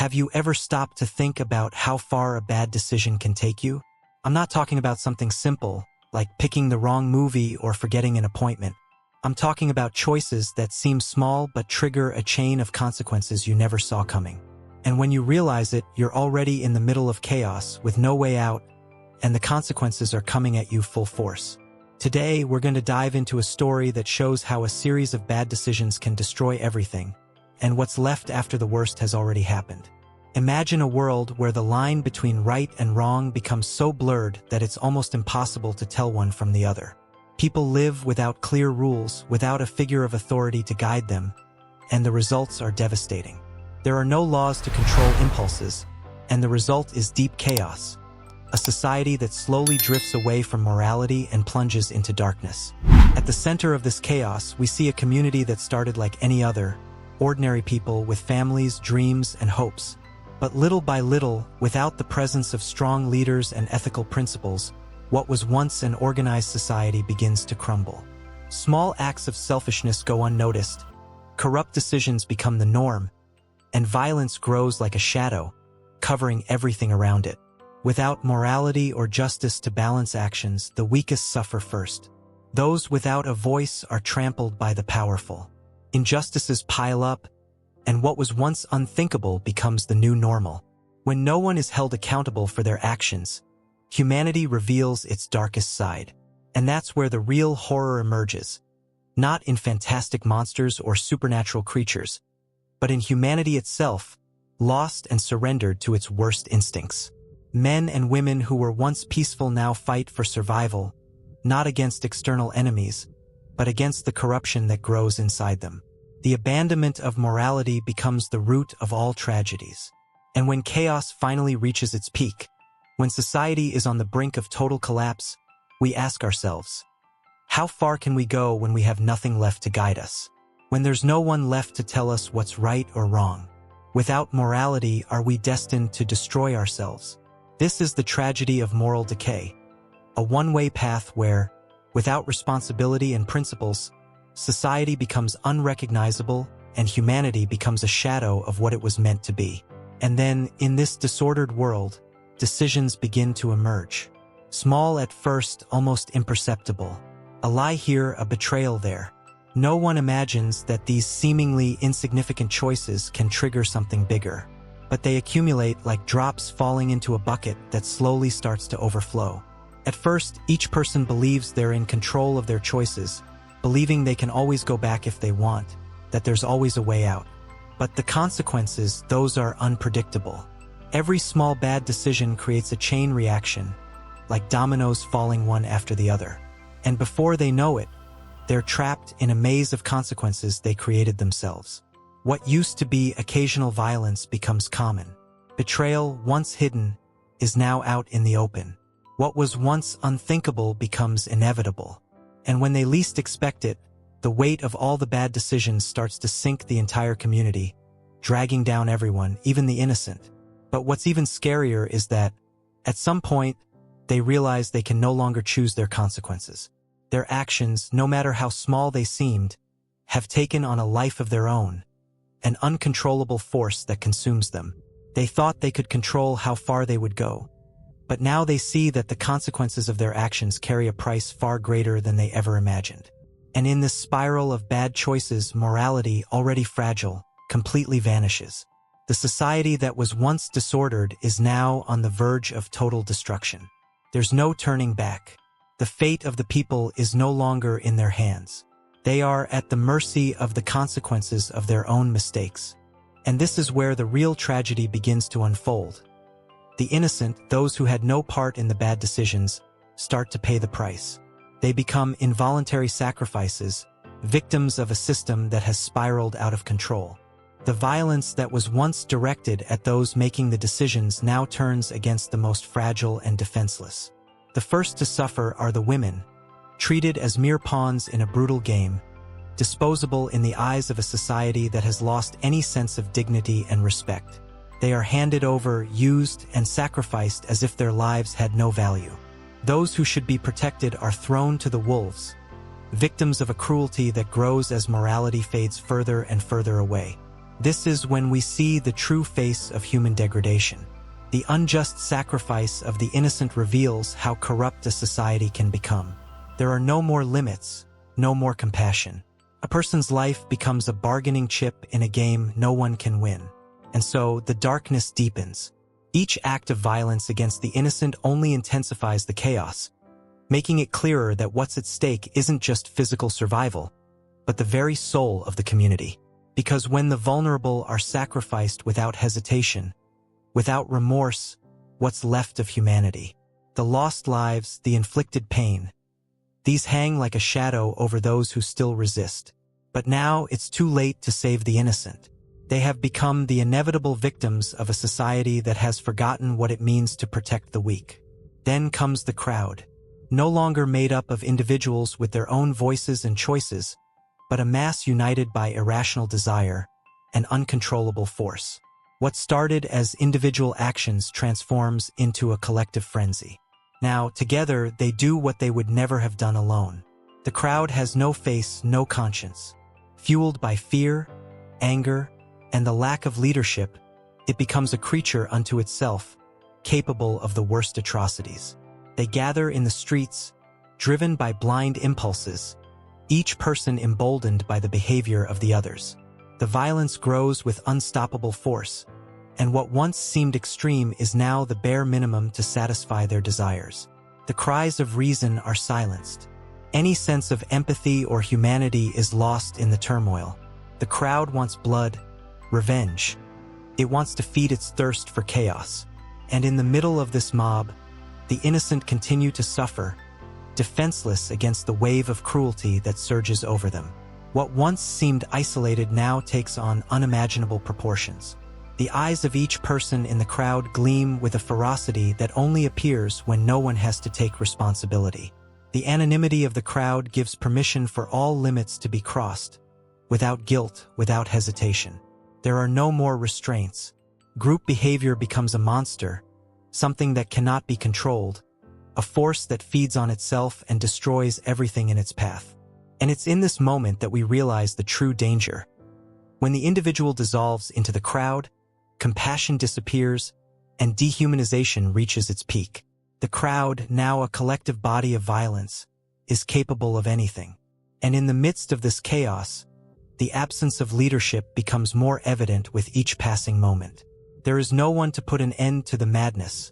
Have you ever stopped to think about how far a bad decision can take you? I'm not talking about something simple, like picking the wrong movie or forgetting an appointment. I'm talking about choices that seem small but trigger a chain of consequences you never saw coming. And when you realize it, you're already in the middle of chaos with no way out, and the consequences are coming at you full force. Today, we're going to dive into a story that shows how a series of bad decisions can destroy everything, and what's left after the worst has already happened. Imagine a world where the line between right and wrong becomes so blurred that it's almost impossible to tell one from the other. People live without clear rules, without a figure of authority to guide them, and the results are devastating. There are no laws to control impulses, and the result is deep chaos. A society that slowly drifts away from morality and plunges into darkness. At the center of this chaos, we see a community that started like any other, ordinary people with families, dreams, and hopes. But little by little, without the presence of strong leaders and ethical principles, what was once an organized society begins to crumble. Small acts of selfishness go unnoticed, corrupt decisions become the norm, and violence grows like a shadow, covering everything around it. Without morality or justice to balance actions, the weakest suffer first. Those without a voice are trampled by the powerful. Injustices pile up, and what was once unthinkable becomes the new normal. When no one is held accountable for their actions, humanity reveals its darkest side. And that's where the real horror emerges. Not in fantastic monsters or supernatural creatures, but in humanity itself, lost and surrendered to its worst instincts. Men and women who were once peaceful now fight for survival, not against external enemies, but against the corruption that grows inside them. The abandonment of morality becomes the root of all tragedies. And when chaos finally reaches its peak, when society is on the brink of total collapse, we ask ourselves, how far can we go when we have nothing left to guide us? When there's no one left to tell us what's right or wrong? Without morality, are we destined to destroy ourselves? This is the tragedy of moral decay, a one-way path where, without responsibility and principles, society becomes unrecognizable and humanity becomes a shadow of what it was meant to be. And then, in this disordered world, decisions begin to emerge. Small at first, almost imperceptible. A lie here, a betrayal there. No one imagines that these seemingly insignificant choices can trigger something bigger. But they accumulate like drops falling into a bucket that slowly starts to overflow. At first, each person believes they're in control of their choices, believing they can always go back if they want, that there's always a way out. But the consequences, those are unpredictable. Every small bad decision creates a chain reaction, like dominoes falling one after the other. And before they know it, they're trapped in a maze of consequences they created themselves. What used to be occasional violence becomes common. Betrayal, once hidden, is now out in the open. What was once unthinkable becomes inevitable. And when they least expect it, the weight of all the bad decisions starts to sink the entire community, dragging down everyone, even the innocent. But what's even scarier is that, at some point, they realize they can no longer choose their consequences. Their actions, no matter how small they seemed, have taken on a life of their own, an uncontrollable force that consumes them. They thought they could control how far they would go. But now they see that the consequences of their actions carry a price far greater than they ever imagined. And in this spiral of bad choices, morality, already fragile, completely vanishes. The society that was once disordered is now on the verge of total destruction. There's no turning back. The fate of the people is no longer in their hands. They are at the mercy of the consequences of their own mistakes. And this is where the real tragedy begins to unfold. The innocent, those who had no part in the bad decisions, start to pay the price. They become involuntary sacrifices, victims of a system that has spiraled out of control. The violence that was once directed at those making the decisions now turns against the most fragile and defenseless. The first to suffer are the women, treated as mere pawns in a brutal game, disposable in the eyes of a society that has lost any sense of dignity and respect. They are handed over, used, and sacrificed as if their lives had no value. Those who should be protected are thrown to the wolves, victims of a cruelty that grows as morality fades further and further away. This is when we see the true face of human degradation. The unjust sacrifice of the innocent reveals how corrupt a society can become. There are no more limits, no more compassion. A person's life becomes a bargaining chip in a game no one can win. And so the darkness deepens. Each act of violence against the innocent only intensifies the chaos, making it clearer that what's at stake isn't just physical survival, but the very soul of the community. Because when the vulnerable are sacrificed without hesitation, without remorse, what's left of humanity? The lost lives, the inflicted pain. These hang like a shadow over those who still resist. But now it's too late to save the innocent. They have become the inevitable victims of a society that has forgotten what it means to protect the weak. Then comes the crowd, no longer made up of individuals with their own voices and choices, but a mass united by irrational desire and uncontrollable force. What started as individual actions transforms into a collective frenzy. Now, together, they do what they would never have done alone. The crowd has no face, no conscience. Fueled by fear, anger, and the lack of leadership, it becomes a creature unto itself, capable of the worst atrocities. They gather in the streets, driven by blind impulses, each person emboldened by the behavior of the others. The violence grows with unstoppable force, and what once seemed extreme is now the bare minimum to satisfy their desires. The cries of reason are silenced. Any sense of empathy or humanity is lost in the turmoil. The crowd wants blood, revenge. It wants to feed its thirst for chaos. And in the middle of this mob, the innocent continue to suffer, defenseless against the wave of cruelty that surges over them. What once seemed isolated now takes on unimaginable proportions. The eyes of each person in the crowd gleam with a ferocity that only appears when no one has to take responsibility. The anonymity of the crowd gives permission for all limits to be crossed, without guilt, without hesitation. There are no more restraints. Group behavior becomes a monster, something that cannot be controlled, a force that feeds on itself and destroys everything in its path. And it's in this moment that we realize the true danger. When the individual dissolves into the crowd, compassion disappears, and dehumanization reaches its peak. The crowd, now a collective body of violence, is capable of anything. And in the midst of this chaos, the absence of leadership becomes more evident with each passing moment. There is no one to put an end to the madness,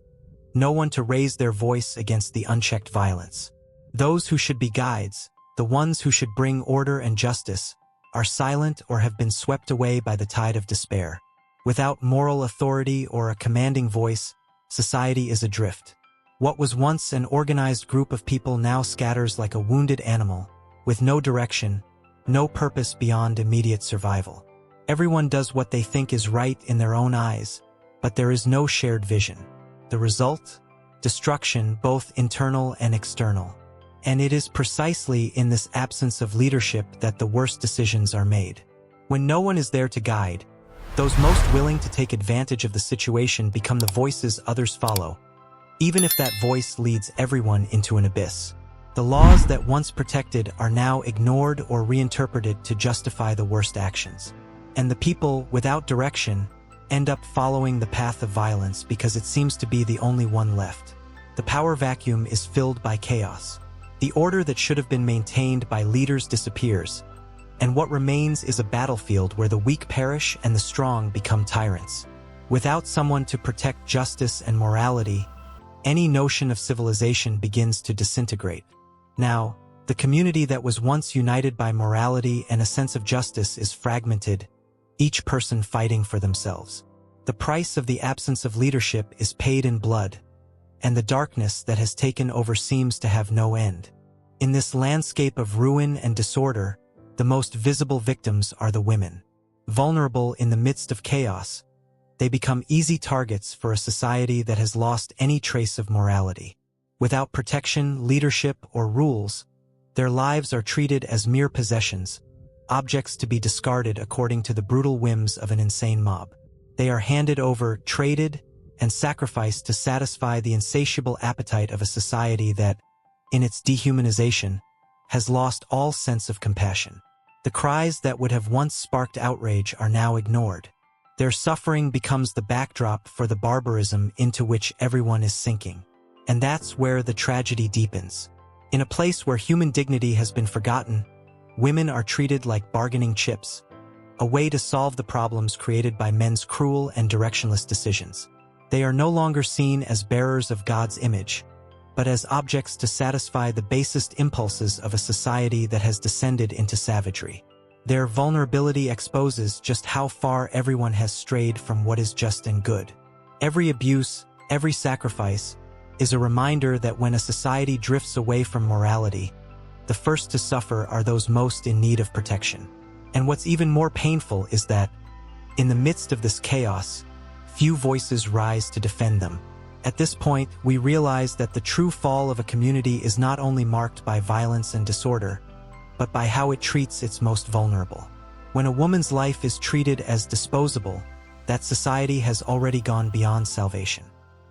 no one to raise their voice against the unchecked violence. Those who should be guides, the ones who should bring order and justice, are silent or have been swept away by the tide of despair. Without moral authority or a commanding voice, society is adrift. What was once an organized group of people now scatters like a wounded animal, with no direction, no purpose beyond immediate survival. Everyone does what they think is right in their own eyes, but there is no shared vision. The result? Destruction, both internal and external. And it is precisely in this absence of leadership that the worst decisions are made. When no one is there to guide, those most willing to take advantage of the situation become the voices others follow, even if that voice leads everyone into an abyss. The laws that once protected are now ignored or reinterpreted to justify the worst actions. And the people, without direction, end up following the path of violence because it seems to be the only one left. The power vacuum is filled by chaos. The order that should have been maintained by leaders disappears, and what remains is a battlefield where the weak perish and the strong become tyrants. Without someone to protect justice and morality, any notion of civilization begins to disintegrate. Now, the community that was once united by morality and a sense of justice is fragmented, each person fighting for themselves. The price of the absence of leadership is paid in blood, and the darkness that has taken over seems to have no end. In this landscape of ruin and disorder, the most visible victims are the women. Vulnerable in the midst of chaos, they become easy targets for a society that has lost any trace of morality. Without protection, leadership, or rules, their lives are treated as mere possessions, objects to be discarded according to the brutal whims of an insane mob. They are handed over, traded, and sacrificed to satisfy the insatiable appetite of a society that, in its dehumanization, has lost all sense of compassion. The cries that would have once sparked outrage are now ignored. Their suffering becomes the backdrop for the barbarism into which everyone is sinking. And that's where the tragedy deepens. In a place where human dignity has been forgotten, women are treated like bargaining chips, a way to solve the problems created by men's cruel and directionless decisions. They are no longer seen as bearers of God's image, but as objects to satisfy the basest impulses of a society that has descended into savagery. Their vulnerability exposes just how far everyone has strayed from what is just and good. Every abuse, every sacrifice, is a reminder that when a society drifts away from morality, the first to suffer are those most in need of protection. And what's even more painful is that, in the midst of this chaos, few voices rise to defend them. At this point, we realize that the true fall of a community is not only marked by violence and disorder, but by how it treats its most vulnerable. When a woman's life is treated as disposable, that society has already gone beyond salvation.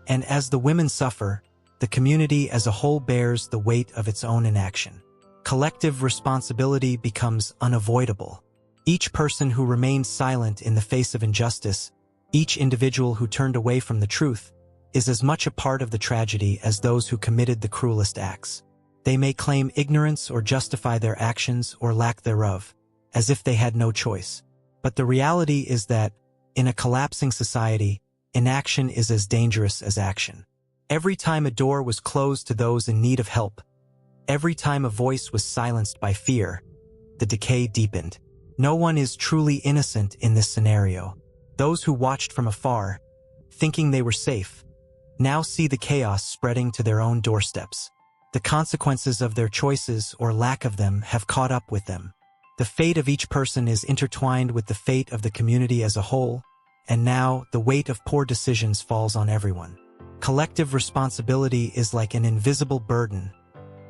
And as the women suffer, the community as a whole bears the weight of its own inaction. Collective responsibility becomes unavoidable. Each person who remained silent in the face of injustice, each individual who turned away from the truth, is as much a part of the tragedy as those who committed the cruelest acts. They may claim ignorance or justify their actions or lack thereof, as if they had no choice. But the reality is that, in a collapsing society, inaction is as dangerous as action. Every time a door was closed to those in need of help, every time a voice was silenced by fear, the decay deepened. No one is truly innocent in this scenario. Those who watched from afar, thinking they were safe, now see the chaos spreading to their own doorsteps. The consequences of their choices or lack of them have caught up with them. The fate of each person is intertwined with the fate of the community as a whole, and now the weight of poor decisions falls on everyone. Collective responsibility is like an invisible burden,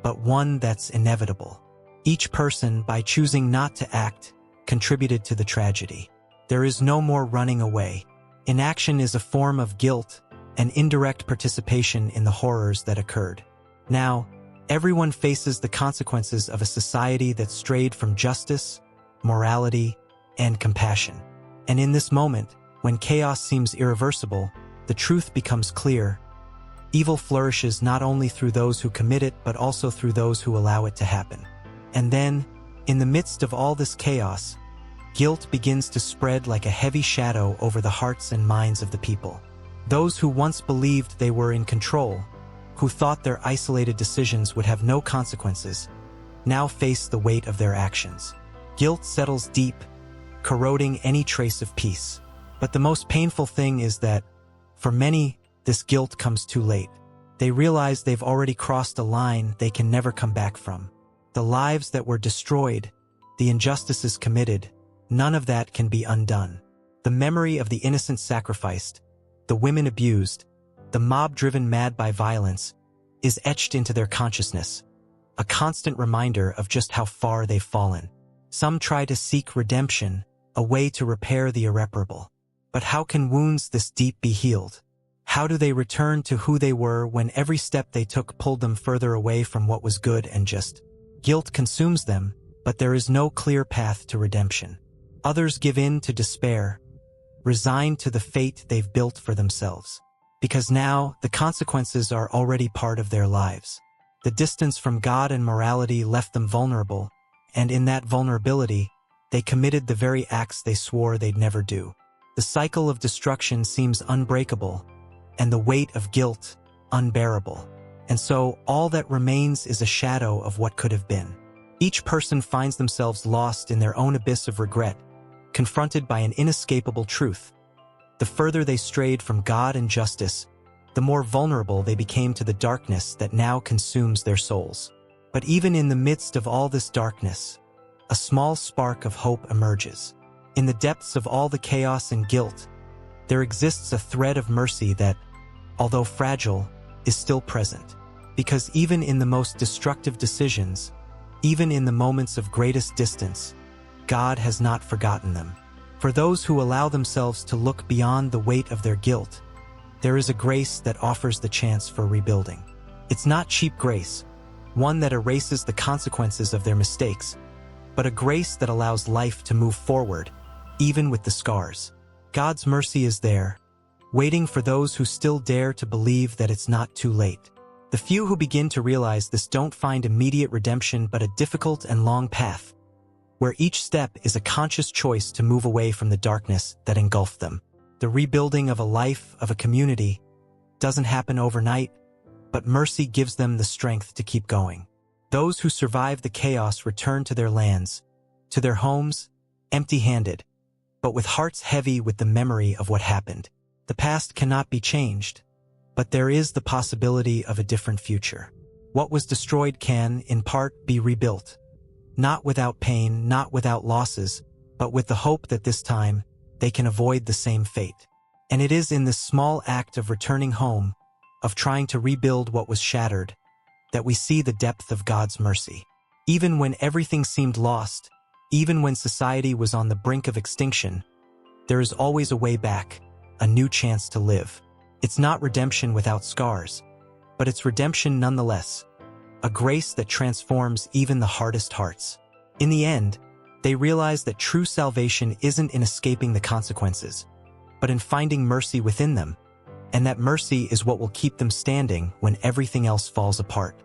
but one that's inevitable. Each person, by choosing not to act, contributed to the tragedy. There is no more running away. Inaction is a form of guilt, an indirect participation in the horrors that occurred. Now, everyone faces the consequences of a society that strayed from justice, morality, and compassion. And in this moment, when chaos seems irreversible, the truth becomes clear. Evil flourishes not only through those who commit it, but also through those who allow it to happen. And then, in the midst of all this chaos, guilt begins to spread like a heavy shadow over the hearts and minds of the people. Those who once believed they were in control, who thought their isolated decisions would have no consequences, now face the weight of their actions. Guilt settles deep, corroding any trace of peace. But the most painful thing is that, for many, this guilt comes too late. They realize they've already crossed a line they can never come back from. The lives that were destroyed, the injustices committed, none of that can be undone. The memory of the innocents sacrificed, the women abused, the mob driven mad by violence, is etched into their consciousness, a constant reminder of just how far they've fallen. Some try to seek redemption, a way to repair the irreparable. But how can wounds this deep be healed? How do they return to who they were when every step they took pulled them further away from what was good and just? Guilt consumes them, but there is no clear path to redemption. Others give in to despair, resigned to the fate they've built for themselves. Because now, the consequences are already part of their lives. The distance from God and morality left them vulnerable, and in that vulnerability, they committed the very acts they swore they'd never do. The cycle of destruction seems unbreakable, and the weight of guilt unbearable. And so, all that remains is a shadow of what could have been. Each person finds themselves lost in their own abyss of regret, confronted by an inescapable truth. The further they strayed from God and justice, the more vulnerable they became to the darkness that now consumes their souls. But even in the midst of all this darkness, a small spark of hope emerges. In the depths of all the chaos and guilt, there exists a thread of mercy that, although fragile, is still present. Because even in the most destructive decisions, even in the moments of greatest distance, God has not forgotten them. For those who allow themselves to look beyond the weight of their guilt, there is a grace that offers the chance for rebuilding. It's not cheap grace, one that erases the consequences of their mistakes, but a grace that allows life to move forward, even with the scars. God's mercy is there, waiting for those who still dare to believe that it's not too late. The few who begin to realize this don't find immediate redemption but a difficult and long path, where each step is a conscious choice to move away from the darkness that engulfed them. The rebuilding of a life, of a community, doesn't happen overnight, but mercy gives them the strength to keep going. Those who survive the chaos return to their lands, to their homes, empty-handed, but with hearts heavy with the memory of what happened. The past cannot be changed, but there is the possibility of a different future. What was destroyed can, in part, be rebuilt. Not without pain, not without losses, but with the hope that this time, they can avoid the same fate. And it is in this small act of returning home, of trying to rebuild what was shattered, that we see the depth of God's mercy. Even when everything seemed lost, even when society was on the brink of extinction, there is always a way back, a new chance to live. It's not redemption without scars, but it's redemption nonetheless, a grace that transforms even the hardest hearts. In the end, they realize that true salvation isn't in escaping the consequences, but in finding mercy within them, and that mercy is what will keep them standing when everything else falls apart.